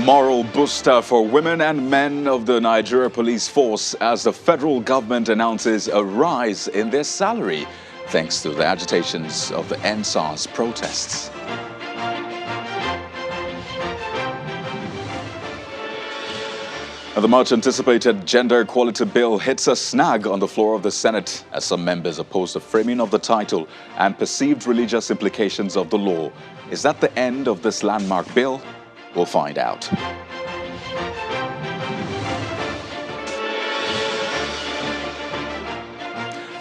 moral booster for women and men of the Nigeria police force as the federal government announces a rise in their salary thanks to the agitations of the EndSARS protests. The much-anticipated gender equality bill hits a snag on the floor of the Senate as some members oppose the framing of the title and perceived religious implications of the law. Is that the end of this landmark bill? We'll find out.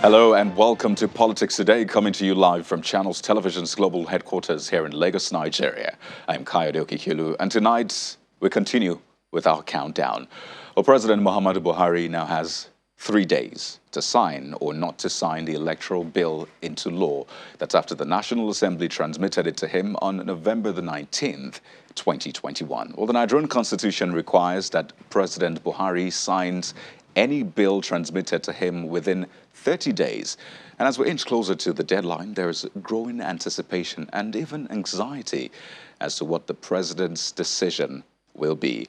Hello and welcome to Politics Today, coming to you live from Channels Television's global headquarters here in Lagos, Nigeria. I'm Kayode Okikiolu, and tonight we continue with our countdown. Well, President Muhammadu Buhari now has 3 days to sign or not to sign the electoral bill into law. That's after the National Assembly transmitted it to him on November the 19th, 2021. Well, the Nigerian Constitution requires that President Buhari signs any bill transmitted to him within 30 days. And as we inch closer to the deadline, there is growing anticipation and even anxiety as to what the president's decision will be.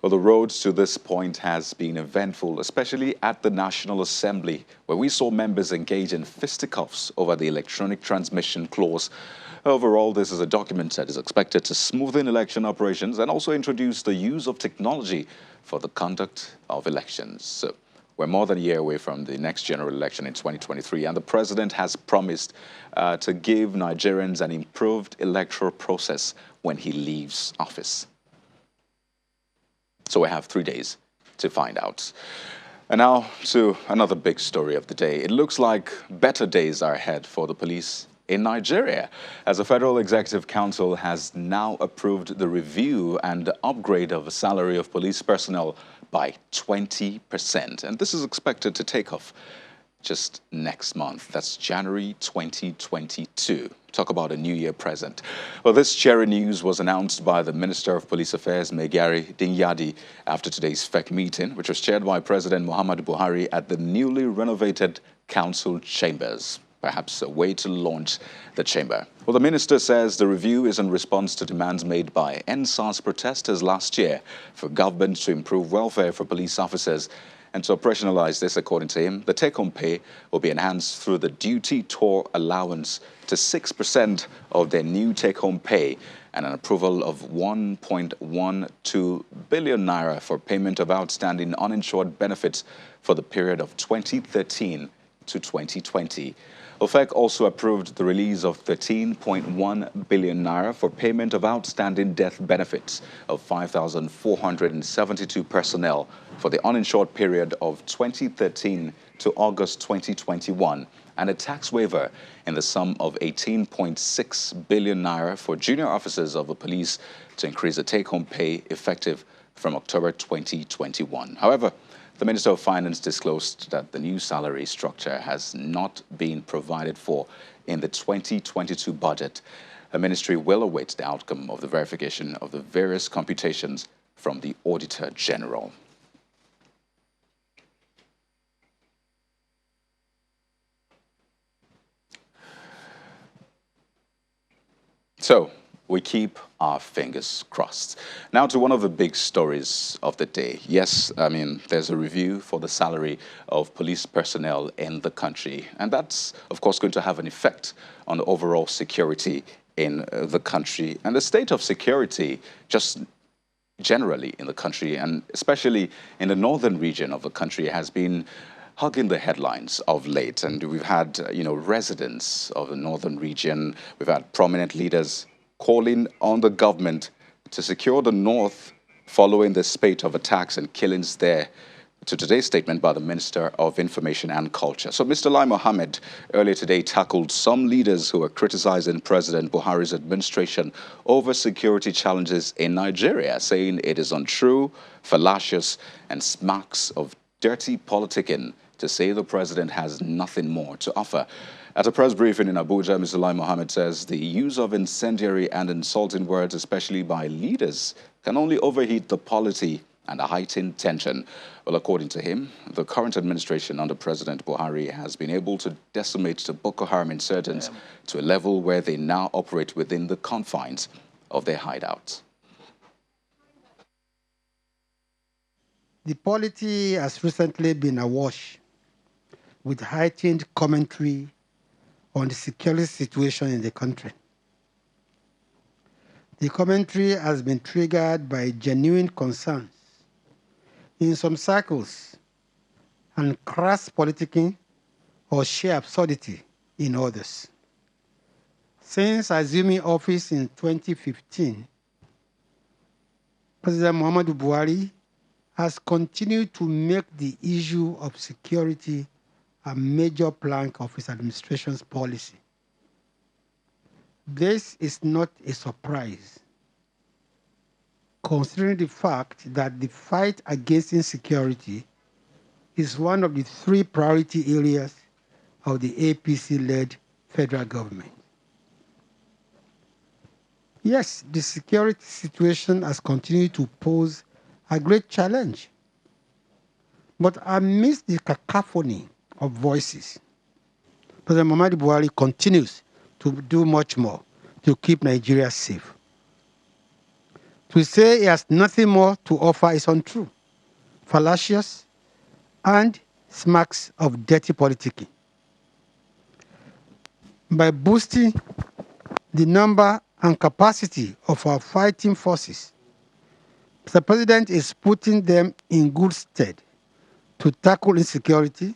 Well, the road to this point has been eventful, especially at the National Assembly, where we saw members engage in fisticuffs over the electronic transmission clause. Overall, this is a document that is expected to smoothen election operations and also introduce the use of technology for the conduct of elections. So we're more than a year away from the next general election in 2023, and the president has promised to give Nigerians an improved electoral process when he leaves office. So we have 3 days to find out. And now to another big story of the day. It looks like better days are ahead for the police in Nigeria, as the Federal Executive Council has now approved the review and upgrade of the salary of police personnel by 20%. And this is expected to take off just next month. That's January 2022. Talk about a New Year present. Well, this cheery news was announced by the Minister of Police Affairs, Megari Dinyadi, after today's FEC meeting, which was chaired by President Muhammadu Buhari at the newly renovated council chambers. Perhaps a way to launch the chamber. Well, the minister says the review is in response to demands made by EndSARS protesters last year for government to improve welfare for police officers. And to operationalize this, according to him, the take-home pay will be enhanced through the duty tour allowance to 6% of their new take-home pay and an approval of 1.12 billion naira for payment of outstanding uninsured benefits for the period of 2013 to 2020. OFEC also approved the release of 13.1 billion naira for payment of outstanding death benefits of 5,472 personnel for the uninsured period of 2013 to August 2021, and a tax waiver in the sum of 18.6 billion naira for junior officers of the police to increase the take-home pay effective from October 2021. However, the Minister of Finance disclosed that the new salary structure has not been provided for in the 2022 budget. The ministry will await the outcome of the verification of the various computations from the Auditor General. So, we keep our fingers crossed. Now to one of the big stories of the day. Yes, I mean, there's a review for the salary of police personnel in the country. And that's, of course, going to have an effect on the overall security in the country. And the state of security just generally in the country, and especially in the northern region of the country, has been hugging the headlines of late. And we've had, residents of the northern region, we've had prominent leaders calling on the government to secure the north following the spate of attacks and killings there, to today's statement by the Minister of Information and Culture. So Mr. Lai Mohammed earlier today tackled some leaders who were criticizing President Buhari's administration over security challenges in Nigeria, saying it is untrue, fallacious, and smacks of dirty politicking to say the president has nothing more to offer. At a press briefing in Abuja, Mr. Lai Mohammed says the use of incendiary and insulting words, especially by leaders, can only overheat the polity and heighten tension. Well, according to him, the current administration under President Buhari has been able to decimate the Boko Haram insurgents to a level where they now operate within the confines of their hideouts. The polity has recently been awash with heightened commentary on the security situation in the country. The commentary has been triggered by genuine concerns in some circles and crass politicking or sheer absurdity in others. Since assuming office in 2015, President Muhammadu Buhari has continued to make the issue of security a major plank of his administration's policy. This is not a surprise, considering the fact that the fight against insecurity is one of the three priority areas of the APC-led federal government. Yes, the security situation has continued to pose a great challenge. But amidst the cacophony of voices, President Muhammadu Buhari continues to do much more to keep Nigeria safe. To say he has nothing more to offer is untrue, fallacious, and smacks of dirty politicking. By boosting the number and capacity of our fighting forces, the President is putting them in good stead to tackle insecurity,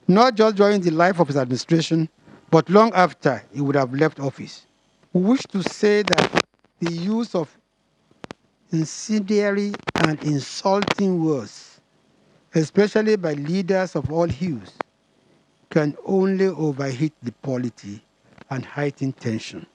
not just during the life of his administration, but long after he would have left office. We wish to say that the use of incendiary and insulting words, especially by leaders of all hues, can only overheat the polity and heighten tension.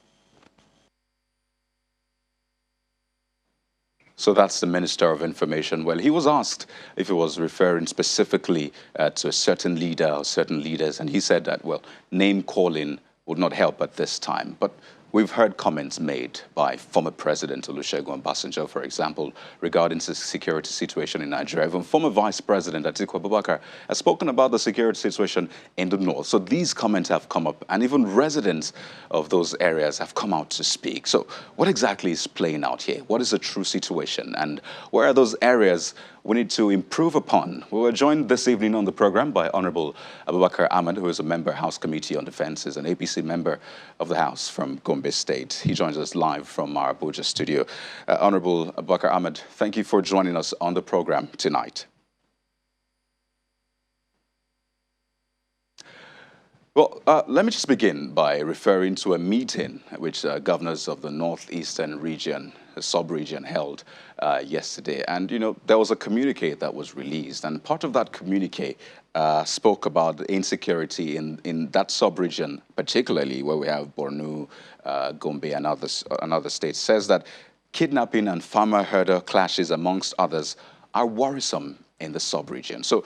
So that's the Minister of Information. Well, he was asked if he was referring specifically to a certain leader or certain leaders, and he said that, well, name calling would not help at this time. But we've heard comments made by former President Olusegun Obasanjo, for example, regarding the security situation in Nigeria. Even former Vice President Atiku Abubakar has spoken about the security situation in the north. So these comments have come up, and even residents of those areas have come out to speak. So what exactly is playing out here? What is the true situation? And where are those areas we need to improve upon? We were joined this evening on the program by Honorable Abubakar Ahmed, who is a member House Committee on Defense, is an APC member of the House from Gombe State. He joins us live from our Abuja studio. Honorable Abubakar Ahmed, thank you for joining us on the program tonight. Well, let me just begin by referring to a meeting which governors of the northeastern region, the sub-region, held yesterday. And, you know, there was a communique that was released, and part of that communique spoke about the insecurity in that sub-region, particularly where we have Borno, Gombe, and other states, says that kidnapping and farmer-herder clashes, amongst others, are worrisome in the sub-region. So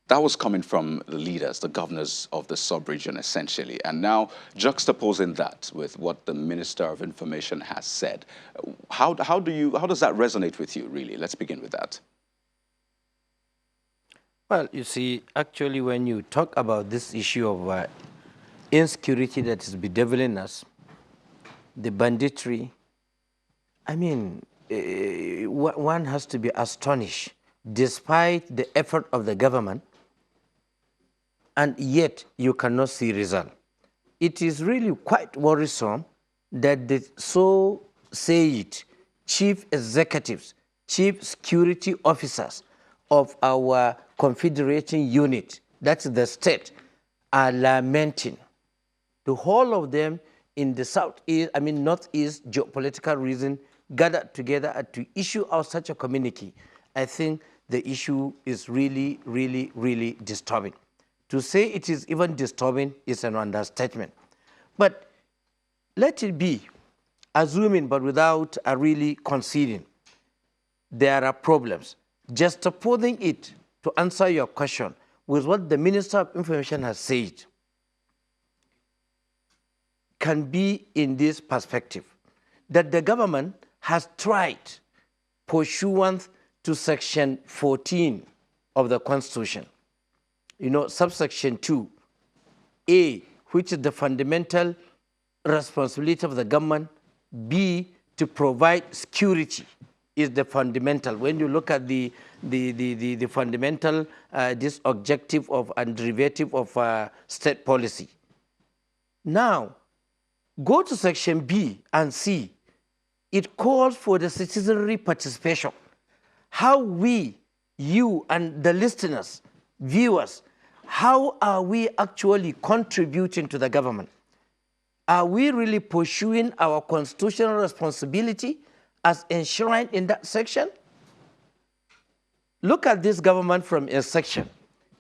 that was coming from the leaders, the governors of the sub-region, essentially. And now, juxtaposing that with what the Minister of Information has said, how does that resonate with you, really? Let's begin with that. Well, you see, actually, when you talk about this issue of insecurity that is bedeviling us, the banditry, I mean, one has to be astonished, despite the effort of the government, and yet you cannot see result. It is really quite worrisome that the so-say-it chief executives, chief security officers of our confederating unit, that's the state, are lamenting. The whole of them in the northeast geopolitical reason gathered together to issue out such a communique. I think the issue is really, really, really disturbing. To say it is even disturbing is an understatement. But let it be, assuming but without really conceding, there are problems. Just supporting it to answer your question with what the Minister of Information has said can be in this perspective, that the government has tried, pursuant to Section 14 of the Constitution, you know, subsection 2A, which is the fundamental responsibility of the government, B, to provide security is the fundamental. When you look at the fundamental, this objective of and derivative of state policy. Now, go to section B and C. It calls for the citizenry participation. How we, you and the listeners, viewers, how are we actually contributing to the government? Are we really pursuing our constitutional responsibility as enshrined in that section? Look at this government from a section.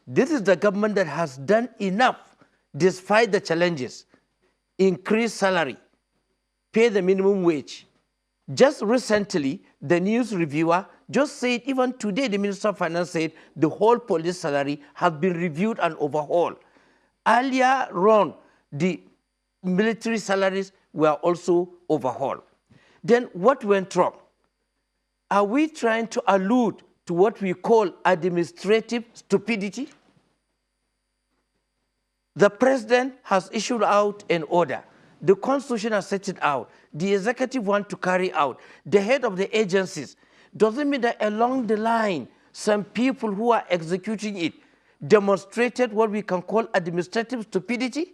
This is the government that has done enough despite the challenges. Increase salary, pay the minimum wage. Just recently, the news reviewer just said, even today, the Minister of Finance said the whole police salary has been reviewed and overhauled. Earlier on, the military salaries were also overhauled. Then what went wrong? Are we trying to allude to what we call administrative stupidity? The president has issued out an order. The constitution has set it out. The executive wants to carry out. The head of the agencies. Doesn't mean that along the line, some people who are executing it demonstrated what we can call administrative stupidity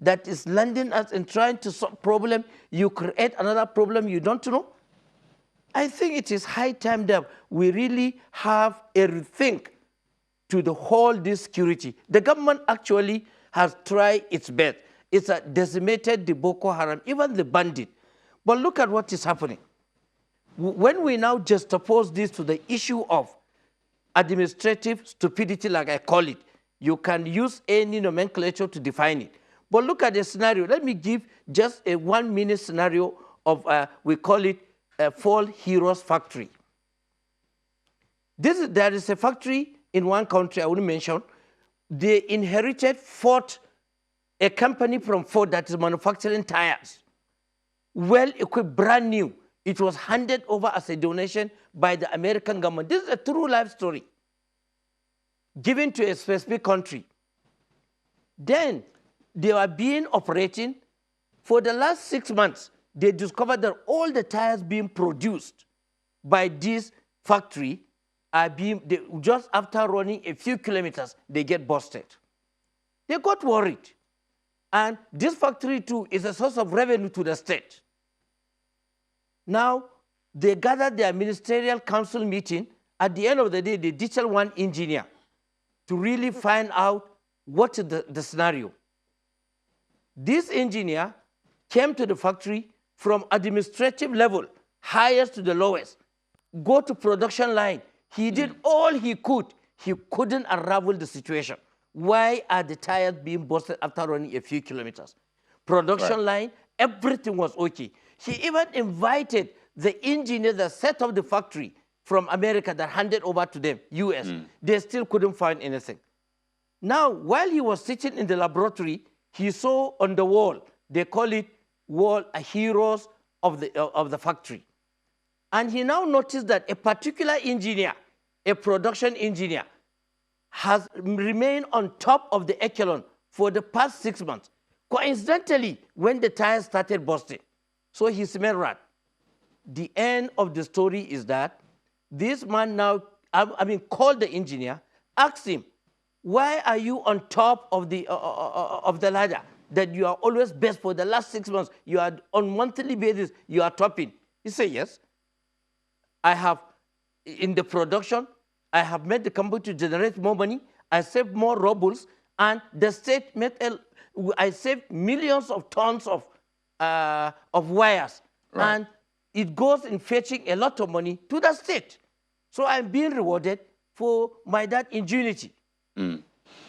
that is landing us in trying to solve problem. You create another problem you don't know. I think it is high time that we really have a rethink to the whole this security. The government actually has tried its best. It's decimated the Boko Haram, even the bandit. But look at what is happening. When we now juxtapose this to the issue of administrative stupidity, like I call it, you can use any nomenclature to define it. But look at the scenario. Let me give just a 1-minute scenario of, we call it a Fall Heroes Factory. There is a factory in one country I wouldn't mention. They inherited Ford, a company from Ford that is manufacturing tires. Well-equipped, brand new. It was handed over as a donation by the American government. This is a true life story given to a specific country. Then they were being operating for the last 6 months. They discovered that all the tires being produced by this factory are just after running a few kilometers, they get busted. They got worried. And this factory too is a source of revenue to the state. Now, they gathered their ministerial council meeting. At the end of the day, they detailed one engineer to really find out what is the scenario. This engineer came to the factory from administrative level, highest to the lowest, go to production line. He did all he could. He couldn't unravel the situation. Why are the tires being busted after running a few kilometers? Production line, everything was okay. He even invited the engineer that set up the factory from America that handed over to them, US. They still couldn't find anything. Now, while he was sitting in the laboratory, he saw on the wall, they call it wall heroes of the factory. And he now noticed that a particular engineer, a production engineer, has remained on top of the echelon for the past 6 months. Coincidentally, when the tires started busting. So he smelled rat. The end of the story is that this man now, called the engineer, asked him, why are you on top of the ladder that you are always best for the last 6 months? You are on monthly basis, you are topping. He said, yes. I have, in the production, I have made the company to generate more money. I saved more rubles, and the state made I saved millions of tons of wires. Right. And it goes in fetching a lot of money to the state. So I'm being rewarded for my that ingenuity.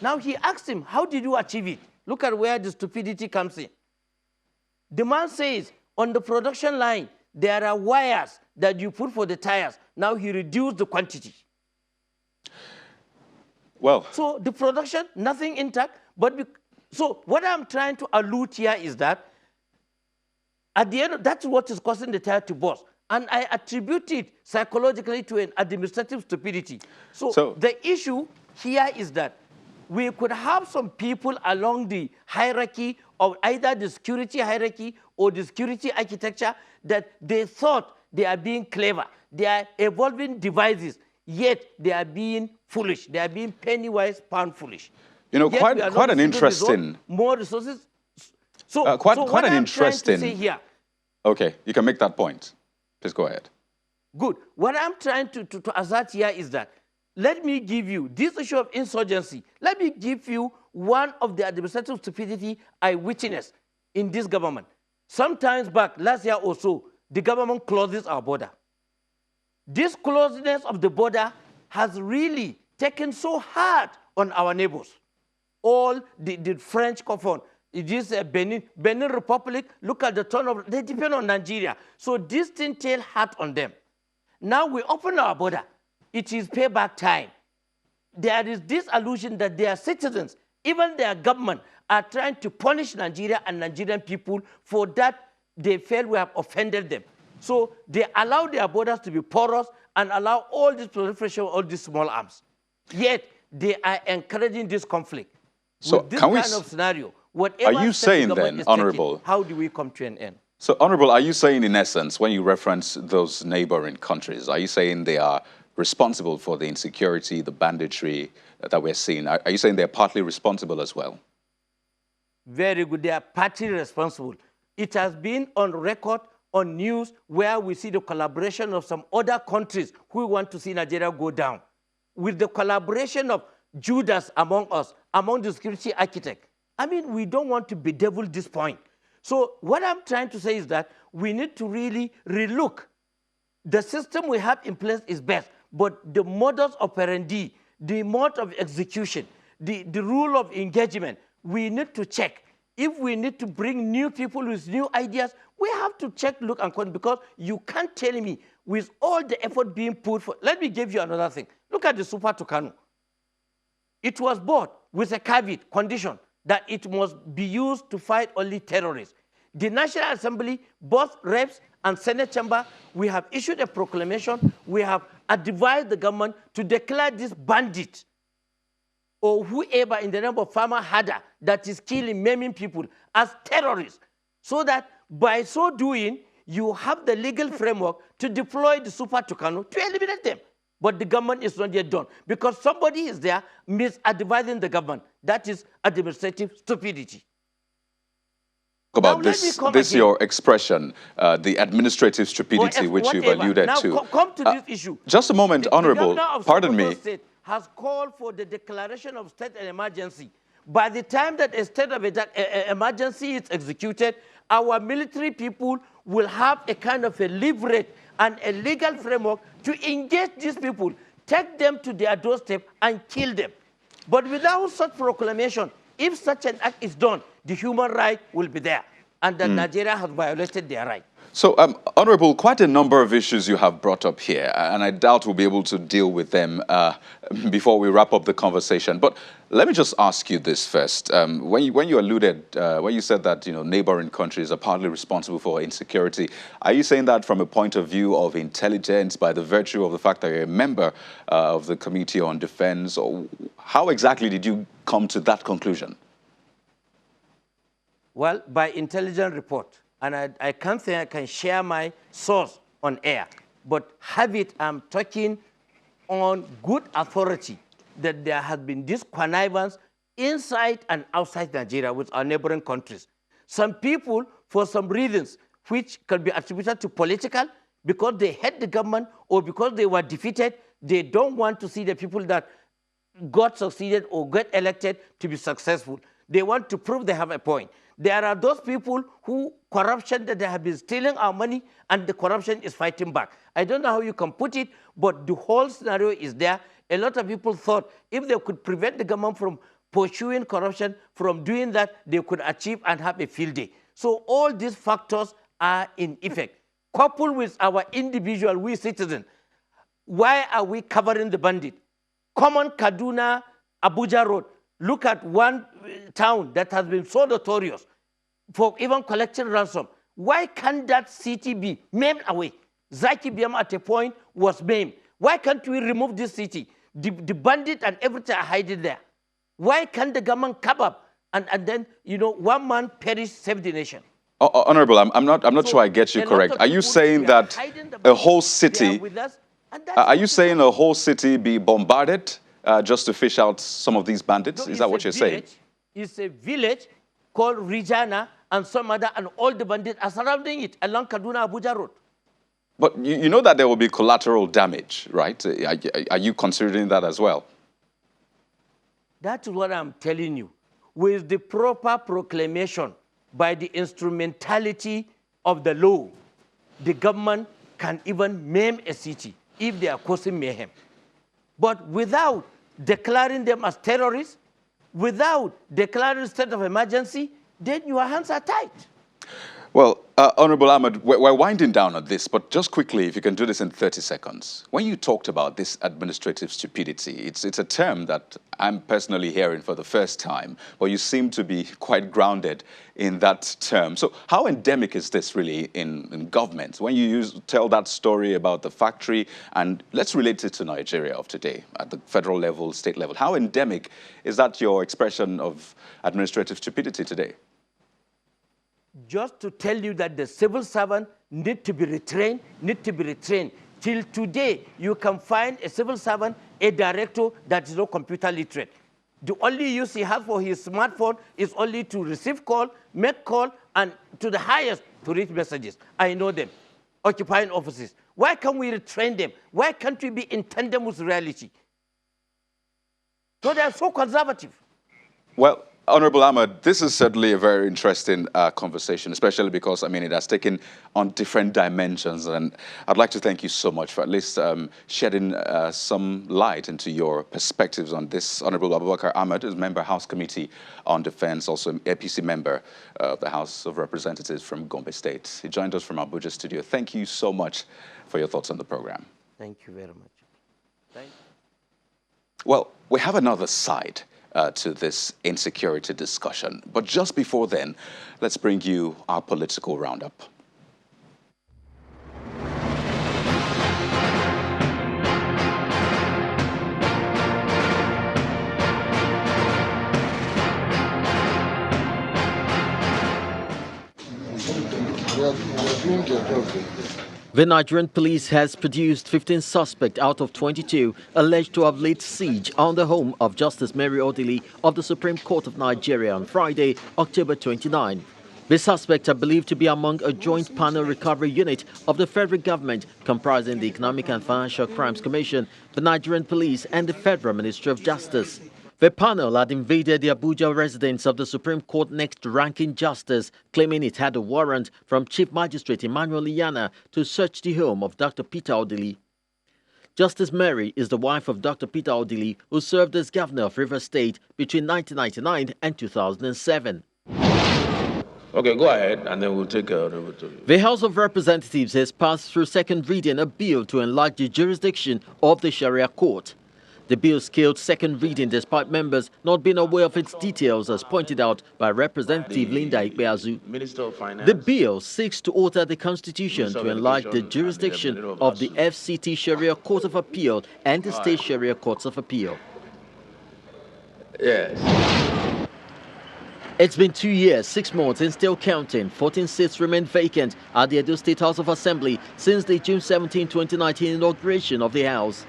Now he asked him, how did you achieve it? Look at where the stupidity comes in. The man says, on the production line, there are wires that you put for the tires. Now he reduced the quantity. Well, so the production, nothing intact. So what I'm trying to allude here is that at the end, that's what is causing the tire to burst. And I attribute it psychologically to an administrative stupidity. So the issue here is that we could have some people along the hierarchy of either the security hierarchy or the security architecture that they thought they are being clever, they are evolving devices, yet they are being foolish. They are being penny-wise, pound-foolish. You know, Yet we are quite not an receiving interesting... more resources. So, quite what an I'm interesting... trying to say here... Okay, you can make that point. Please go ahead. Good. What I'm trying to assert here is that, let me give you this issue of insurgency. Let me give you one of the administrative stupidity I witnessed in this government. Sometimes back, last year or so, the government closes our border. This closeness of the border has really taken so hard on our neighbors. All the French coffin, it is Benin Republic, look at the turnover, they depend on Nigeria. So this thing tail hard on them. Now we open our border. It is payback time. There is this illusion that their citizens, even their government, are trying to punish Nigeria and Nigerian people for that they feel we have offended them. So they allow their borders to be porous and allow all this proliferation, all these small arms. Yet they are encouraging this conflict. So with this kind of scenario, whatever are you saying then, Honorable, how do we come to an end? So, Honorable, are you saying in essence, when you reference those neighboring countries, are you saying they are responsible for the insecurity, the banditry that we're seeing? Are you saying they're partly responsible as well? Very good. They are partly responsible. It has been on record, on news, where we see the collaboration of some other countries who want to see Nigeria go down. With the collaboration of Judas among us, among the security architect. I mean, we don't want to bedevil this point. So what I'm trying to say is that we need to really relook. The system we have in place is best, but the modus operandi, the mode of execution, the rule of engagement, we need to check. If we need to bring new people with new ideas, we have to check, look, and continue, because you can't tell me with all the effort being put for... Let me give you another thing. Look at the Super Tucano. It was bought with a caveat condition that it must be used to fight only terrorists. The National Assembly, both reps and Senate chamber, we have issued a proclamation. We have advised the government to declare this bandit or whoever in the name of Farmer Hada that is killing, maiming people as terrorists, so that by so doing, you have the legal framework to deploy the Super Tucano to eliminate them. But the government is not yet done because somebody is there misadvising the government. That is administrative stupidity. About this your expression, the administrative stupidity which you've alluded to. Now come to this issue. Just a moment, Honorable, pardon me. State has called for the declaration of state and emergency. By the time that a state of emergency is executed, our military people will have a kind of a leverage and a legal framework to engage these people, take them to their doorstep and kill them. But without such proclamation, if such an act is done, the human right will be there, and that Nigeria has violated their right. So, Honorable, quite a number of issues you have brought up here, and I doubt we'll be able to deal with them before we wrap up the conversation. But let me just ask you this first. When you alluded, when you said that neighboring countries are partly responsible for insecurity, are you saying that from a point of view of intelligence, by the virtue of the fact that you're a member of the Committee on Defense, or how exactly did you come to that conclusion? Well, by intelligence report. And I can't say I can share my source on air, but I'm talking on good authority that there has been this connivance inside and outside Nigeria with our neighboring countries. Some people, for some reasons, which can be attributed to political, because they hate the government or because they were defeated, they don't want to see the people that got succeeded or got elected to be successful. They want to prove they have a point. There are those people who corruption that they have been stealing our money and the corruption is fighting back. I don't know how you can put it, but the whole scenario is there. A lot of people thought if they could prevent the government from pursuing corruption, from doing that, they could achieve and have a field day. So all these factors are in effect. Coupled with our individual, we citizens, why are we covering the bandit? Common Kaduna, Abuja Road. Look at one town that has been so notorious for even collecting ransom. Why can't that city be maimed away? Zaki Biam at a point was maimed. Why can't we remove this city? The bandit and everything are hiding there. Why can't the government come up and then, one man perish, save the nation? Honorable, I'm not So sure I get you a lot correct. of Are you people, saying they are that hiding the a whole bandits, they are city, with us, and that is are what you is saying a happening. whole city be bombarded just to fish out some of these bandits? No, Is that what you're saying? it's a village called Rijana and some other, and all the bandits are surrounding it along Kaduna Abuja Road. But you know that there will be collateral damage, right? Are you considering that as well? That's what I'm telling you. With the proper proclamation by the instrumentality of the law, the government can even maim a city if they are causing mayhem. But without declaring them as terrorists, without declaring state of emergency, then your hands are tied. Well, Honorable Ahmed, we're winding down on this, but just quickly, if you can do this in 30 seconds. When you talked about this administrative stupidity, it's a term that I'm personally hearing for the first time, but you seem to be quite grounded in that term. So how endemic is this really in government? When you tell that story about the factory, and let's relate it to Nigeria of today, at the federal level, state level, how endemic is that your expression of administrative stupidity today? Just to tell you that the civil servant need to be retrained. Till today, you can find a civil servant, a director that is not computer literate. The only use he has for his smartphone is only to receive call, make call, and to the highest to read messages. I know them, occupying offices. Why can't we retrain them? Why can't we be in tandem with reality? So they are so conservative. Well, Honorable Ahmed, this is certainly a very interesting conversation, especially because, I mean, it has taken on different dimensions. And I'd like to thank you so much for at least shedding some light into your perspectives on this. Honorable Abubakar Ahmed is member House Committee on Defense, also an APC member of the House of Representatives from Gombe State. He joined us from Abuja studio. Thank you so much for your thoughts on the program. Thank you very much. Thank you. Well, we have another side to this insecurity discussion. But just before then, let's bring you our political roundup. The Nigerian police has produced 15 suspects out of 22 alleged to have laid siege on the home of Justice Mary Odili of the Supreme Court of Nigeria on Friday, October 29. The suspects are believed to be among a joint panel recovery unit of the federal government comprising the Economic and Financial Crimes Commission, the Nigerian Police and the Federal Ministry of Justice. The panel had invaded the Abuja residence of the Supreme Court next-ranking justice, claiming it had a warrant from Chief Magistrate Emmanuel Iyana to search the home of Dr. Peter Odili. Justice Mary is the wife of Dr. Peter Odili, who served as governor of Rivers State between 1999 and 2007. Okay, go ahead, and then we'll take a... The House of Representatives has passed through second reading a bill to enlarge the jurisdiction of the Sharia court. The bill scaled second reading despite members not being aware of its details, as pointed out by Representative Linda Ikpeazu. Minister of Finance. The bill seeks to alter the constitution to enlarge the jurisdiction of the FCT Sharia Court of Appeal and the State Sharia Courts of Appeal. Yes. It's been 2 years, 6 months and still counting. 14 seats remain vacant at the Edo State House of Assembly since the June 17, 2019 inauguration of the House.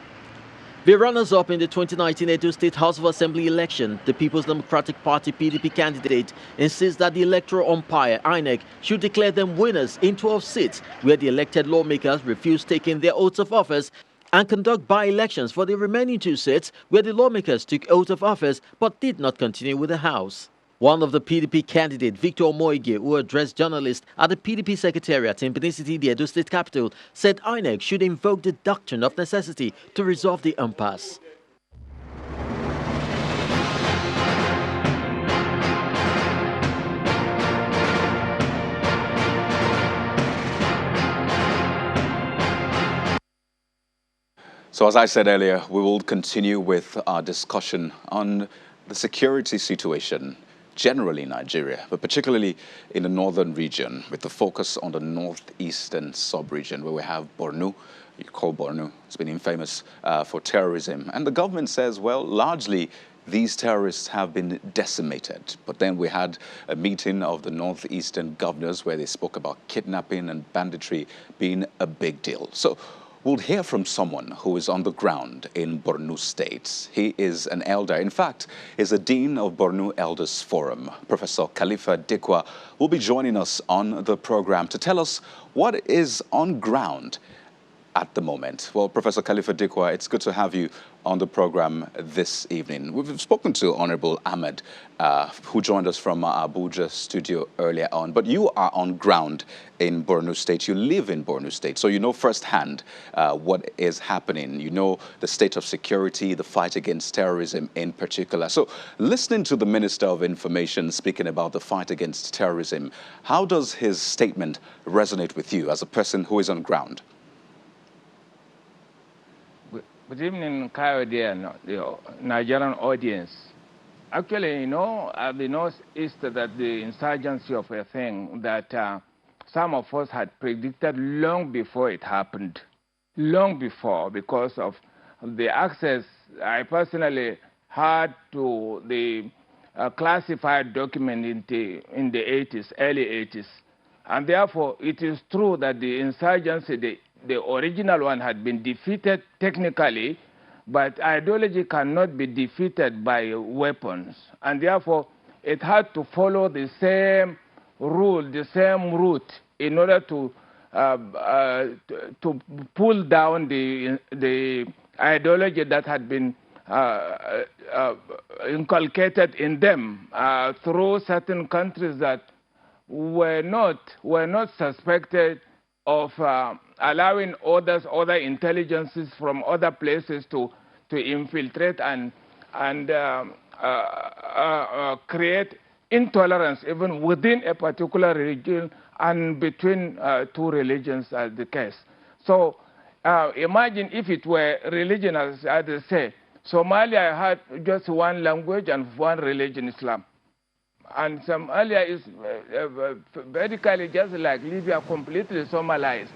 The runners-up in the 2019 Edo State House of Assembly election, the People's Democratic Party PDP candidate, insists that the electoral umpire, INEC, should declare them winners in 12 seats where the elected lawmakers refused taking their oaths of office, and conduct by-elections for the remaining 2 seats where the lawmakers took oath of office but did not continue with the House. One of the PDP candidates, Victor Omoige, who addressed journalists at the PDP secretariat in Benin City, the Edo State capital, said INEC should invoke the doctrine of necessity to resolve the impasse. So as I said earlier, we will continue with our discussion on the security situation generally in Nigeria, but particularly in the northern region, with the focus on the northeastern sub-region where we have Borno. You call Borno, it's been infamous for terrorism. And the government says, well, largely these terrorists have been decimated. But then we had a meeting of the northeastern governors where they spoke about kidnapping and banditry being a big deal. So we'll hear from someone who is on the ground in Borno State. He is an elder. In fact, is a dean of Borno Elders Forum. Professor Khalifa Dikwa will be joining us on the program to tell us what is on ground at the moment. Well, Professor Khalifa Dikwa, it's good to have you on the program this evening. We've spoken to Honorable Ahmed, who joined us from our Abuja studio earlier on, but you are on ground in Borno State. You live in Borno State, so you know firsthand what is happening. You know the state of security, the fight against terrorism in particular. So listening to the Minister of Information speaking about the fight against terrorism, how does his statement resonate with you as a person who is on ground? Good evening, Coyote and the Nigerian audience. Actually, you know, at the Northeast, that the insurgency of a thing that some of us had predicted long before it happened, long before, because of the access I personally had to the classified document in the 80s, early 80s. And therefore, it is true that the insurgency, the original one, had been defeated technically, but ideology cannot be defeated by weapons. And therefore, it had to follow the same rule, the same route, in order to pull down the ideology that had been inculcated in them through certain countries that were not suspected of allowing other intelligences from other places to infiltrate and create intolerance even within a particular religion and between two religions, as the case. So imagine if it were religion, as they say. Somalia had just one language and one religion, Islam. And Somalia is vertically just like Libya, completely Somalized.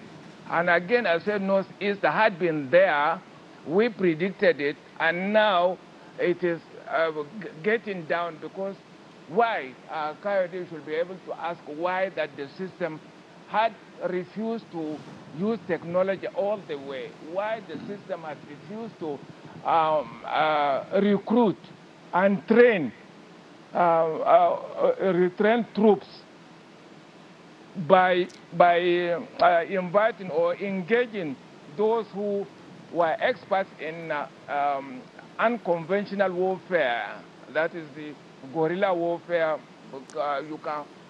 And again, I said Northeast had been there, we predicted it, and now it is getting down because why? Coyote should be able to ask why that the system had refused to use technology all the way, why the system had refused to recruit and train retrain troops by inviting or engaging those who were experts in unconventional warfare, that is the guerrilla warfare.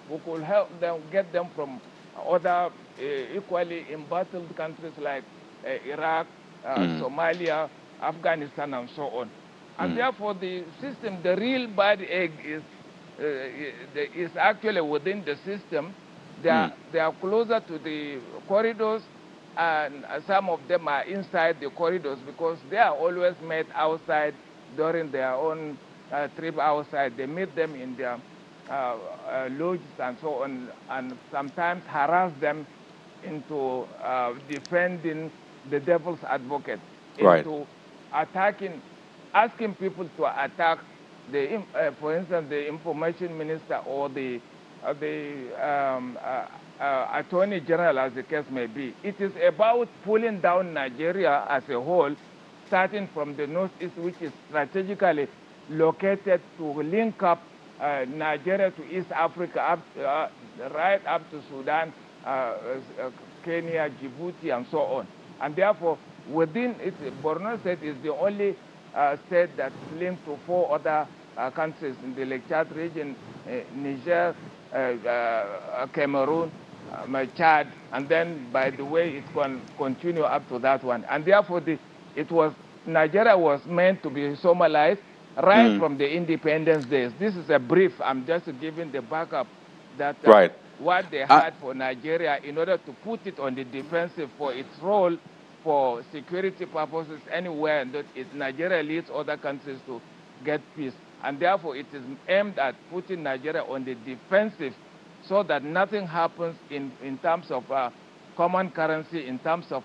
We could help them, get them from other equally embattled countries like Iraq, Somalia, Afghanistan, and so on. And therefore, the system, the real bad egg is actually within the system. They are closer to the corridors, and some of them are inside the corridors because they are always met outside during their own trip outside. They meet them in their lodges and so on, and sometimes harass them into defending the devil's advocate, into attacking, asking people to attack the, for instance, the information minister or the attorney general, as the case may be. It is about pulling down Nigeria as a whole, starting from the northeast, which is strategically located to link up Nigeria to East Africa, right up to Sudan, Kenya, Djibouti, and so on. And therefore, within it, Borno State is the only state that's linked to 4 other countries in the Lake Chad region, Niger, Cameroon, Chad, and then, by the way, it can continue up to that one. And therefore, Nigeria was meant to be Somalized right from the independence days. This is a brief. I'm just giving the backup that what they had for Nigeria in order to put it on the defensive for its role for security purposes anywhere, and that Nigeria leads other countries to get peace. And therefore, it is aimed at putting Nigeria on the defensive so that nothing happens in terms of common currency, in terms of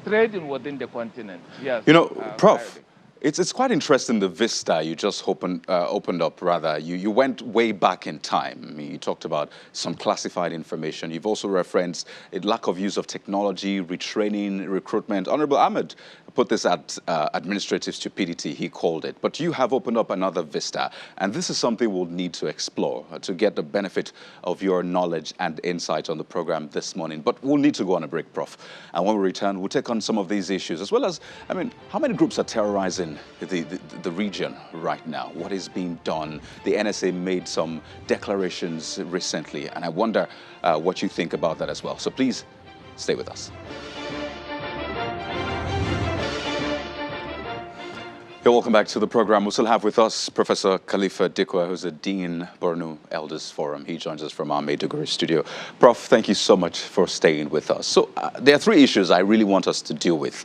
trading within the continent. Yes. You know, Prof, It's quite interesting, the vista you just opened up, rather. You went way back in time. I mean, you talked about some classified information. You've also referenced a lack of use of technology, retraining, recruitment. Honorable Ahmed put this at administrative stupidity, he called it. But you have opened up another vista, and this is something we'll need to explore to get the benefit of your knowledge and insight on the program this morning. But we'll need to go on a break, Prof. And when we return, we'll take on some of these issues, as well as, I mean, how many groups are terrorizing the region right now? What is being done? The NSA made some declarations recently, and I wonder what you think about that as well. So please stay with us. You're welcome back to the program. We still have with us Professor Khalifa Dikwa, who's the Dean, Borno Elders Forum. He joins us from our Maiduguri studio. Prof, thank you so much for staying with us. So there are three issues I really want us to deal with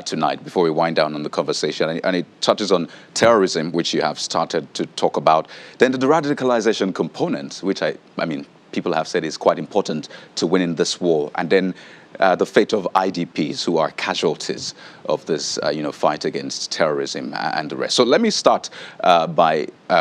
tonight before we wind down on the conversation. And it touches on terrorism, which you have started to talk about. Then the radicalization component, which I mean, people have said is quite important to winning this war. And then the fate of IDPs, who are casualties of this, fight against terrorism and the rest. So let me start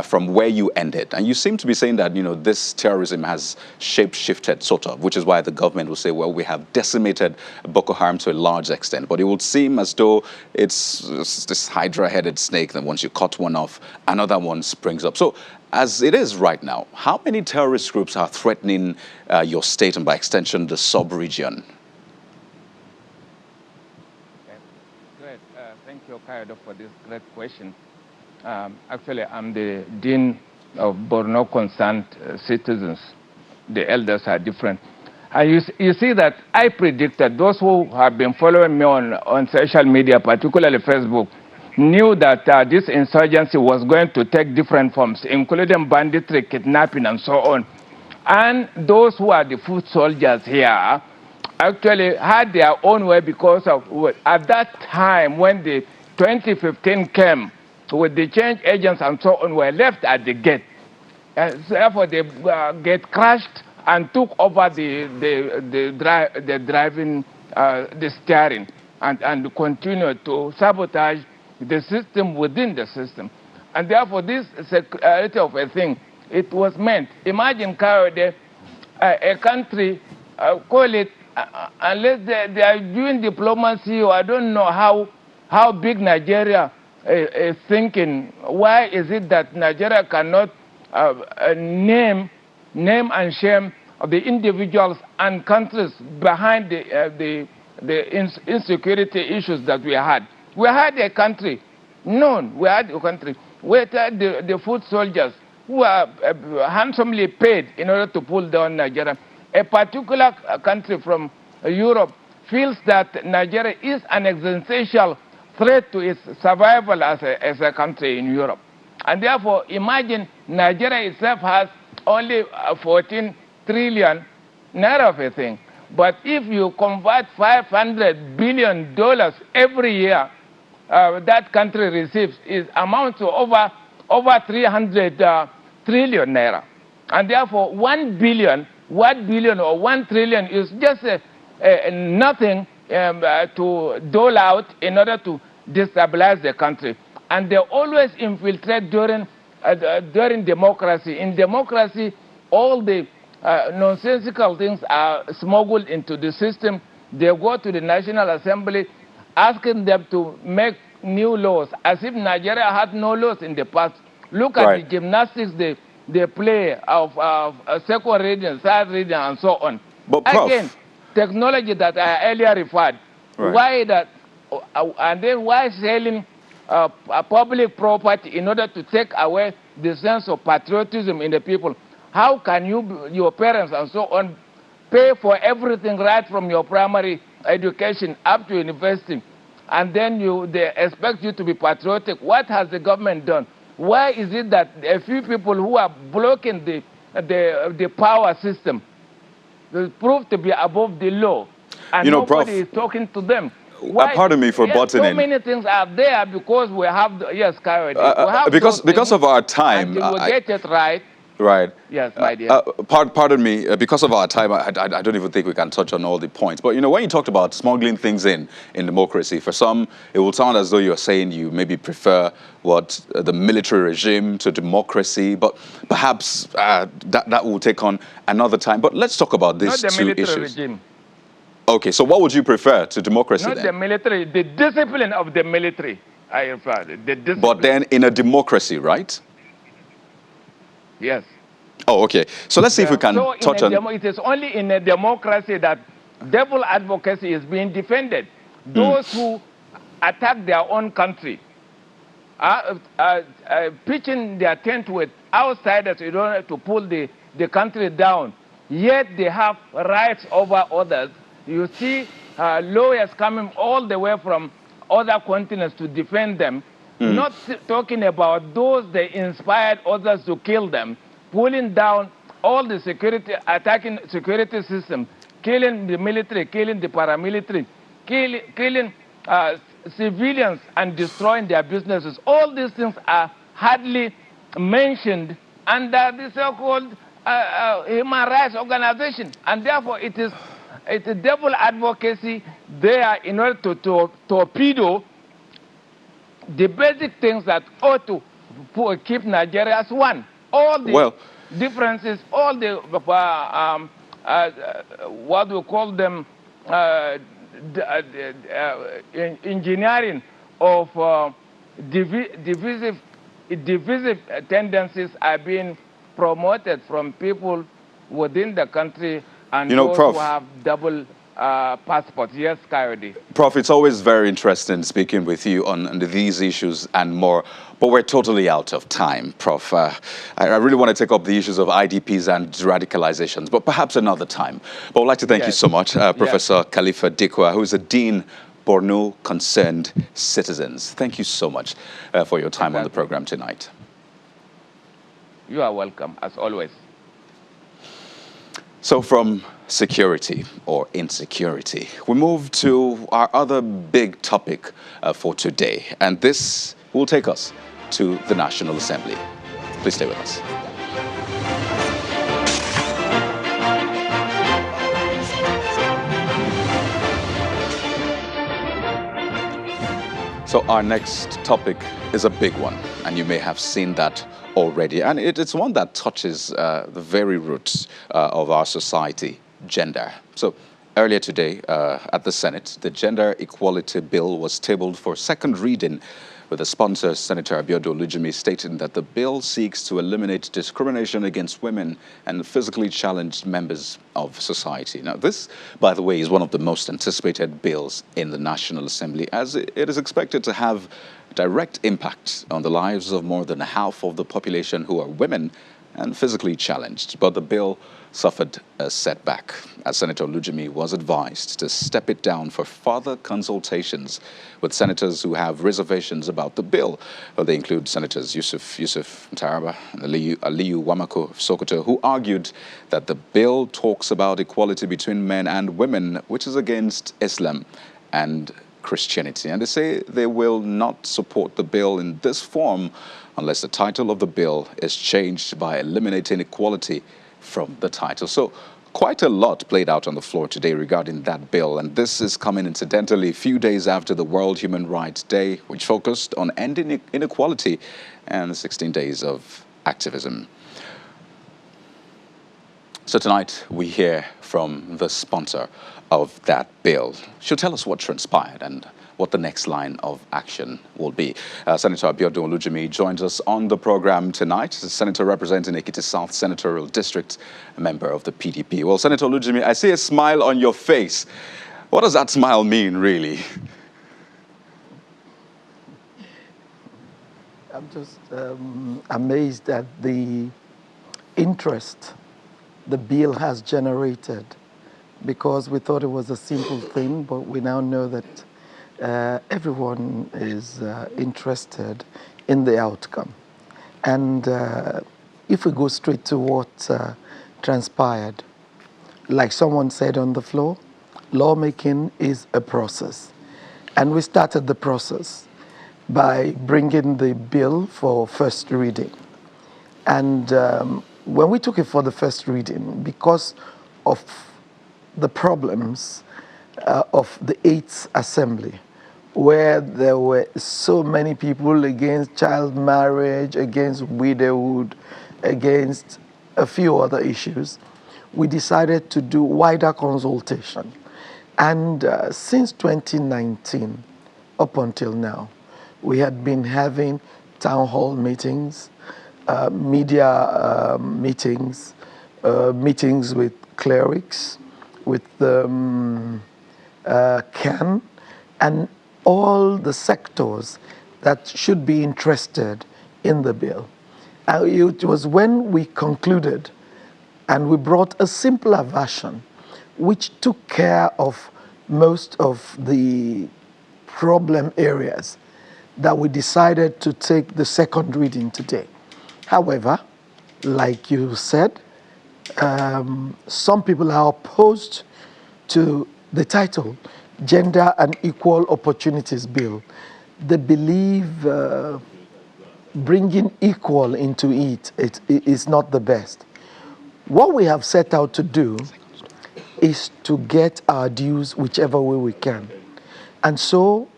from where you ended. And you seem to be saying that, this terrorism has shape-shifted, sort of, which is why the government will say, well, we have decimated Boko Haram to a large extent. But it would seem as though it's this hydra-headed snake that once you cut one off, another one springs up. So as it is right now, how many terrorist groups are threatening your state and by extension the sub-region? Great. Thank you, Kaido, for this great question. Actually, I'm the Dean of Borno Concerned Citizens. The elders are different. You see that I predicted, those who have been following me on social media, particularly Facebook, knew that this insurgency was going to take different forms, including banditry, kidnapping, and so on. And those who are the foot soldiers here actually had their own way, because of at that time when the 2015 came, with the change agents and so on were left at the gate. Therefore, the gate crashed and took over the driving, the steering, and continued to sabotage the system within the system. And therefore, this security of a thing, it was meant. Imagine, Kayode, a country, call it, unless they are doing diplomacy, or I don't know how big Nigeria is thinking. Why is it that Nigeria cannot name and shame the individuals and countries behind the insecurity issues that we had? We had a country, we had a country. We had the foot soldiers who are handsomely paid in order to pull down Nigeria. A particular country from Europe feels that Nigeria is an existential threat to its survival as a country in Europe. And therefore, imagine Nigeria itself has only 14 trillion naira of a thing. But if you convert $500 billion every year, that country receives, is amounts to over 300 trillion naira. And therefore, 1 billion or 1 trillion is just nothing to dole out in order to destabilize the country. And they always infiltrate during democracy. In democracy, all the nonsensical things are smuggled into the system. They go to the National Assembly, asking them to make new laws, as if Nigeria had no laws in the past. Look at the gymnastics they play of second reading, third reading, and so on. But Prof, again, technology that I earlier referred. Right. Why that? And then why selling public property in order to take away the sense of patriotism in the people? How can your parents and so on, pay for everything right from your primary education up to university, and then they expect you to be patriotic? What has the government done? Why is it that a few people who are blocking the power system prove to be above the law, and nobody is talking to them? Why? Pardon me for butting in. So many things are there because we have, yes, Kayode. Because of our time. And you will get it right. Right. Yes, my dear. Pardon me, because of our time, I don't even think we can touch on all the points. But, you know, when you talked about smuggling things in democracy, for some, it will sound as though you're saying you maybe prefer the military regime to democracy. But perhaps that will take on another time. But let's talk about these Not the two military issues. regime. Okay, so what would you prefer to democracy Not then? the military, the discipline of the military. I refer the discipline. But then in a democracy, right? Yes. Oh, okay. So let's see if we can So touch on... it is only in a democracy that devil advocacy is being defended. Those who attack their own country are pitching their tent with outsiders in order to pull the country down. Yet they have rights over others. You see lawyers coming all the way from other continents to defend them, not talking about those they inspired others to kill them, pulling down all the security, attacking security system, killing the military, killing the paramilitary, killing civilians and destroying their businesses. All these things are hardly mentioned under the so-called human rights organization. And therefore it's a devil advocacy there in order to torpedo the basic things that ought to keep Nigeria as one. All the differences, all the, what we call them, engineering of divisive tendencies are being promoted from people within the country and those Prof, who have double passports. Yes, Coyote. Prof, it's always very interesting speaking with you on these issues and more, but we're totally out of time, Prof. I really want to take up the issues of IDPs and radicalizations, but perhaps another time. But I'd like to thank you so much, Professor Khalifa Dikwa, who is a Dean Borno Concerned Citizens. Thank you so much for your time on the program tonight. You are welcome, as always. So from security or insecurity, we move to our other big topic for today. And this will take us to the National Assembly. Please stay with us. So our next topic is a big one, and you may have seen that already. And it's one that touches the very roots of our society, gender. So earlier today at the Senate, the Gender Equality Bill was tabled for second reading, with the sponsor, Senator Abiodun Olujimi, stating that the bill seeks to eliminate discrimination against women and physically challenged members of society. Now, this, by the way, is one of the most anticipated bills in the National Assembly, as it is expected to have direct impact on the lives of more than half of the population who are women and physically challenged. But the bill suffered a setback, as Senator Olujimi was advised to step it down for further consultations with senators who have reservations about the bill. Well, they include Senators Yusuf Taraba and Aliyu Wamako of Sokoto, who argued that the bill talks about equality between men and women, which is against Islam and Christianity. And they say they will not support the bill in this form unless the title of the bill is changed by eliminating equality from the title. So quite a lot played out on the floor today regarding that bill, and this is coming incidentally a few days after the World Human Rights Day, which focused on ending inequality and 16 days of activism. So tonight we hear from the sponsor of that bill. She'll tell us what transpired and what the next line of action will be. Senator Abiodun Olujimi joins us on the program tonight. Senator representing Ekiti South Senatorial District, a member of the PDP. Well, Senator Olujimi, I see a smile on your face. What does that smile mean, really? I'm just amazed at the interest the bill has generated, because we thought it was a simple thing, but we now know that everyone is interested in the outcome. And if we go straight to what transpired, like someone said on the floor, lawmaking is a process. And we started the process by bringing the bill for first reading. And when we took it for the first reading, because of the problems of the 8th Assembly, where there were so many people against child marriage, against widowhood, against a few other issues, we decided to do wider consultation. And since 2019, up until now, we had been having town hall meetings, media meetings, meetings with clerics, with CAN, and all the sectors that should be interested in the bill. It was when we concluded and we brought a simpler version which took care of most of the problem areas that we decided to take the second reading today. However, like you said, some people are opposed to the title, Gender and Equal Opportunities Bill. They believe bringing equal into it is not the best. What we have set out to do is to get our dues whichever way we can. And so,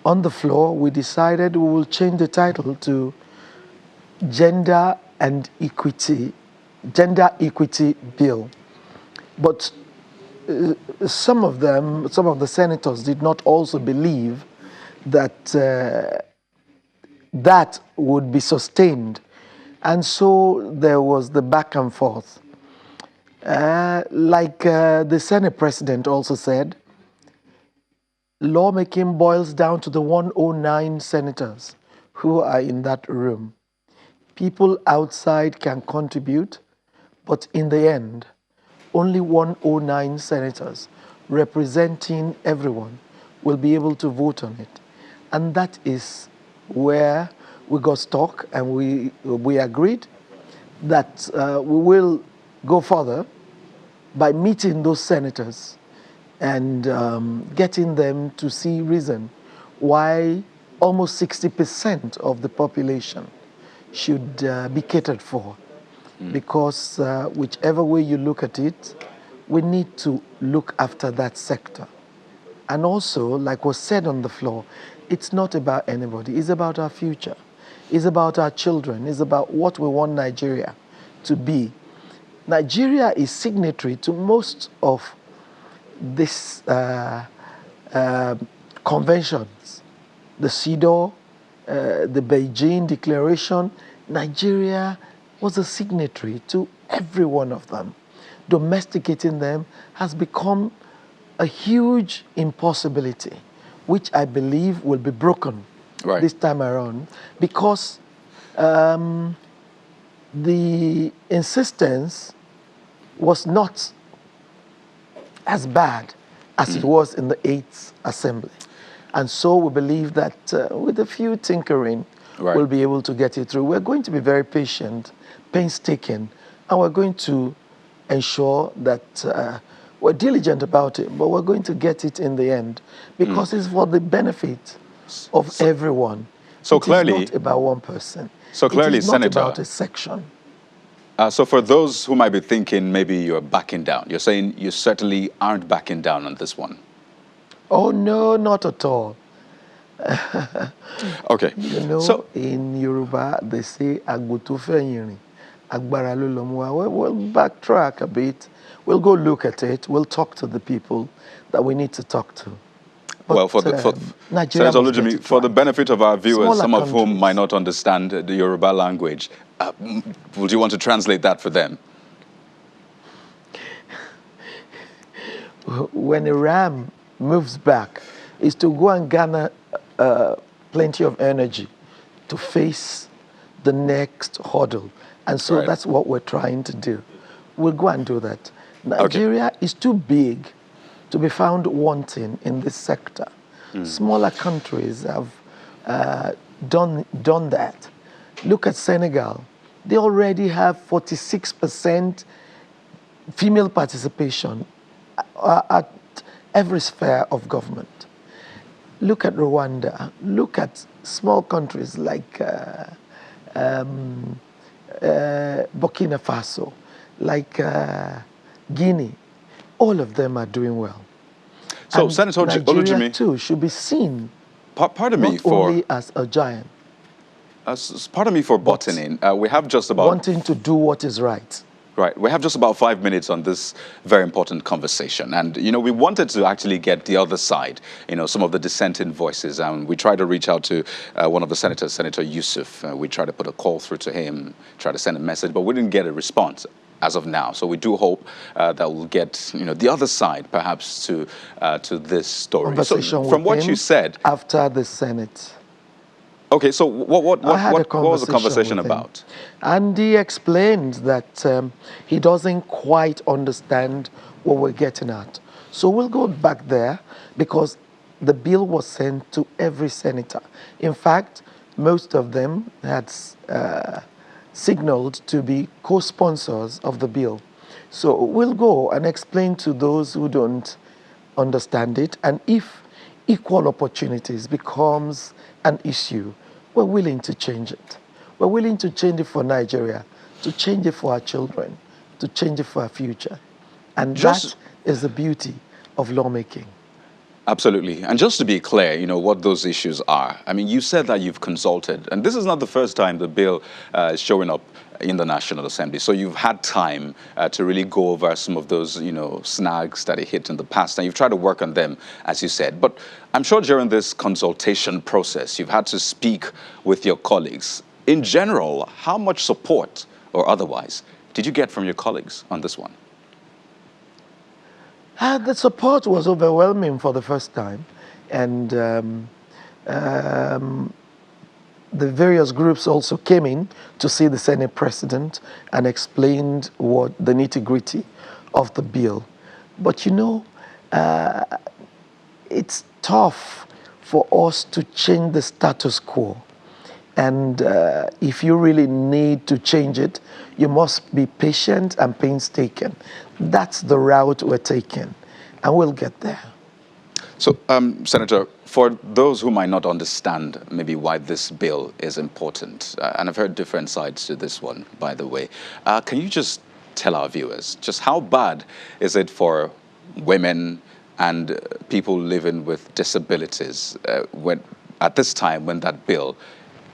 on the floor, we decided we will change the title to Gender Equity Bill. But some of the senators did not also believe that that would be sustained. And so there was the back and forth. Like the Senate president also said, lawmaking boils down to the 109 senators who are in that room. People outside can contribute, but in the end, only 109 senators representing everyone will be able to vote on it. And that is where we got stuck, and we agreed that we will go further by meeting those senators and getting them to see reason why almost 60% of the population should be catered for. Because whichever way you look at it, we need to look after that sector. And also, like was said on the floor, it's not about anybody, it's about our future. It's about our children, it's about what we want Nigeria to be. Nigeria is signatory to most of these conventions, the CEDAW, the Beijing Declaration. Nigeria was a signatory to every one of them. Domesticating them has become a huge impossibility, which I believe will be broken this time around, because the insistence was not as bad as it was in the 8th Assembly. And so we believe that with a few tinkering, we'll be able to get it through. We're going to be very patient, painstaking, and we're going to ensure that we're diligent about it, but we're going to get it in the end, because it's for the benefit of everyone. So clearly, it's not about one person. So clearly, it is not Senator, about a section. So for those who might be thinking maybe you're backing down, you're saying you certainly aren't backing down on this one. Oh, no, not at all. Okay. You know, so, in Yoruba, they say, Agutu fenyiri, agbara lo lomuwa. We'll backtrack a bit. We'll go look at it. We'll talk to the people that we need to talk to. But, well, for the benefit of our viewers, smaller some of countries, whom might not understand the Yoruba language, would you want to translate that for them? When a ram moves back, is to go and garner plenty of energy to face the next hurdle. And so that's what we're trying to do. We'll go and do that. Nigeria is too big to be found wanting in this sector. Smaller countries have done that. Look at Senegal. They already have 46% female participation at every sphere of government. Look at Rwanda. Look at small countries like Burkina Faso, like Guinea, all of them are doing well. So, And Senator Nigeria Olujimi, too should be seen pardon me not for only as a giant, pardon me for but butting in. We have just about wanting to do what is right. Right. We have just about 5 minutes on this very important conversation. And, we wanted to actually get the other side, some of the dissenting voices. And we tried to reach out to one of the senators, Senator Yusuf. We tried to put a call through to him, try to send a message, but we didn't get a response as of now. So we do hope that we'll get, the other side perhaps to this story. Conversation So from with what him you said. after the Senate. Okay, so what was the conversation about? And he explained that he doesn't quite understand what we're getting at. So we'll go back there because the bill was sent to every senator. In fact, most of them had signaled to be co-sponsors of the bill. So we'll go and explain to those who don't understand it. And if equal opportunities becomes an issue, we're willing to change it. We're willing to change it for Nigeria, to change it for our children, to change it for our future. And that is the beauty of lawmaking. Absolutely. And just to be clear, what those issues are. I mean, you said that you've consulted, and this is not the first time the bill is showing up in the National Assembly. So you've had time to really go over some of those, snags that it hit in the past, and you've tried to work on them, as you said. But I'm sure during this consultation process, you've had to speak with your colleagues. In general, how much support or otherwise did you get from your colleagues on this one? The support was overwhelming for the first time, and the various groups also came in to see the Senate President and explained what the nitty-gritty of the bill. But it's tough for us to change the status quo. And if you really need to change it, you must be patient and painstaking. That's the route we're taking, and we'll get there. So, Senator, for those who might not understand maybe why this bill is important, and I've heard different sides to this one, by the way, can you just tell our viewers just how bad is it for women and people living with disabilities at this time when that bill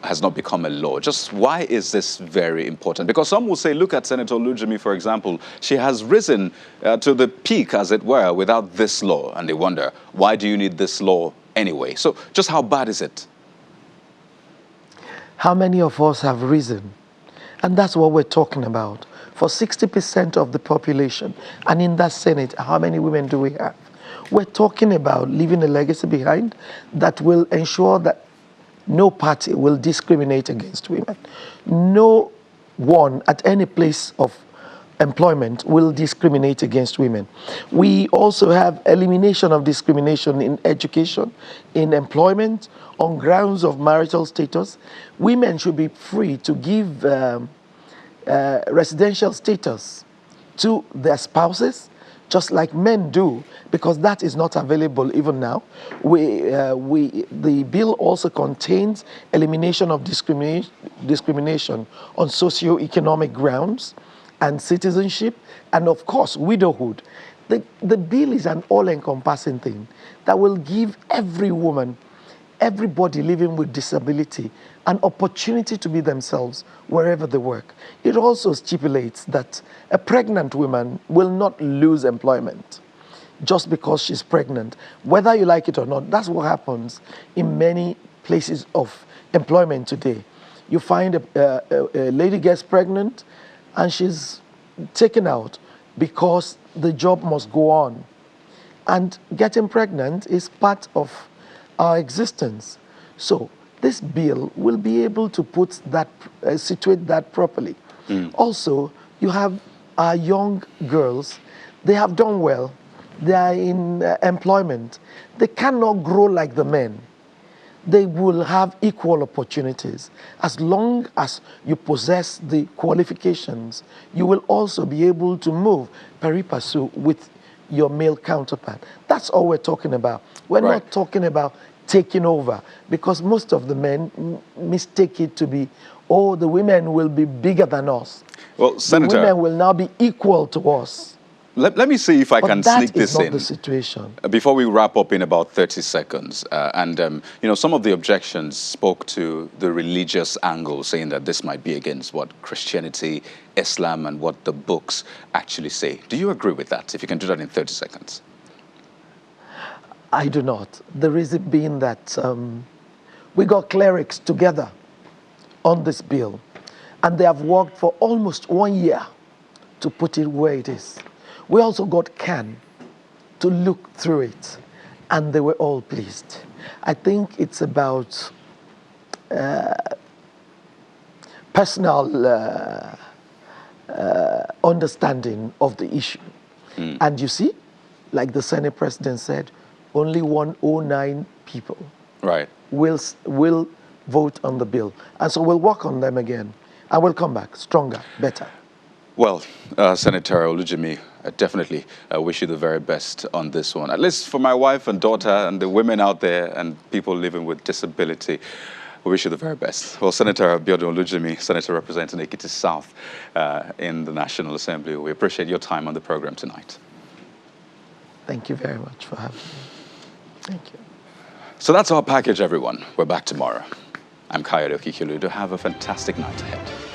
has not become a law? Just why is this very important? Because some will say, look at Senator Olujimi, for example. She has risen to the peak, as it were, without this law. And they wonder, why do you need this law anyway? So just how bad is it? How many of us have risen? And that's what we're talking about. For 60% of the population, and in that Senate, how many women do we have? We're talking about leaving a legacy behind that will ensure that no party will discriminate against women. No one at any place of employment will discriminate against women. We also have elimination of discrimination in education, in employment, on grounds of marital status. Women should be free to give residential status to their spouses, just like men do, because that is not available even now. The bill also contains elimination of discrimination on socio-economic grounds and citizenship, and of course, widowhood. The bill is an all-encompassing thing that will give every woman, everybody living with disability, an opportunity to be themselves wherever they work. It also stipulates that a pregnant woman will not lose employment just because she's pregnant. Whether you like it or not, that's what happens in many places of employment today. You find a lady gets pregnant and she's taken out because the job must go on. And getting pregnant is part of our existence. So this bill will be able to put that, situate that properly. Also, you have our young girls, they have done well, they are in employment. They cannot grow like the men. They will have equal opportunities. As long as you possess the qualifications, you will also be able to move pari passu with your male counterpart. That's all we're talking about. We're not talking about taking over, because most of the men mistake it to be oh, the women will be bigger than us. Well, The Senator, women will now be equal to us. let me see if I But can that sneak is this not in the situation. before we wrap up in about 30 seconds. You know, some of the objections spoke to the religious angle, saying that this might be against what Christianity, Islam, and what the books actually say. Do you agree with that? If you can do that in 30 seconds. I do not. The reason being that we got clerics together on this bill, and they have worked for almost 1 year to put it where it is. We also got CAN to look through it, and they were all pleased. I think it's about personal understanding of the issue. And you see, like the Senate President said, only 109 people Right. will vote on the bill. And so we'll work on them again, and we'll come back stronger, better. Well, Senator Olujimi, I definitely wish you the very best on this one. At least for my wife and daughter and the women out there and people living with disability, we wish you the very best. Well, Senator Abiodun Olujimi, Senator representing Ekiti South in the National Assembly, we appreciate your time on the program tonight. Thank you very much for having me. Thank you. So that's our package, everyone. We're back tomorrow. I'm Kayode Okikiludo. Have a fantastic night ahead.